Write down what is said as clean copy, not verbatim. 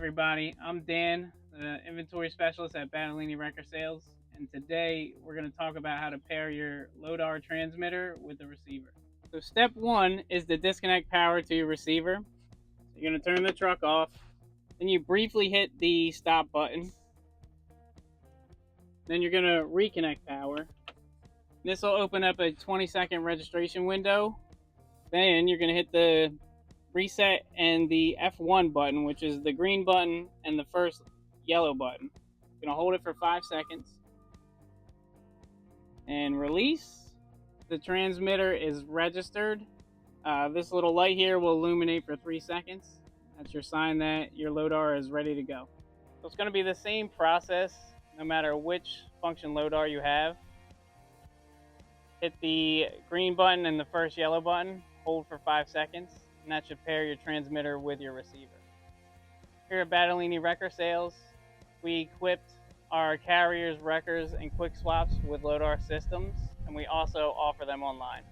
everybody. I'm Dan, the inventory specialist at Battellini Wrecker Sales, and today we're going to talk about how to pair your Lodar transmitter with the receiver. So step one is to disconnect power to your receiver. So you're going to turn the truck off, then you briefly hit the stop button. Then you're going to reconnect power. This will open up a 20-second registration window. Then you're going to hit the reset and the F1 button, which is the green button and the first yellow button. You're going to hold it for 5 seconds and release. The transmitter is registered. This little light here will illuminate for 3 seconds. That's your sign that your Lodar is ready to go. So it's going to be the same process no matter which function Lodar you have. Hit the green button and the first yellow button, hold for 5 seconds, and that should pair your transmitter with your receiver. Here at Battellini Wrecker Sales, we equipped our carriers, wreckers, and quick swaps with Lodar systems, and we also offer them online.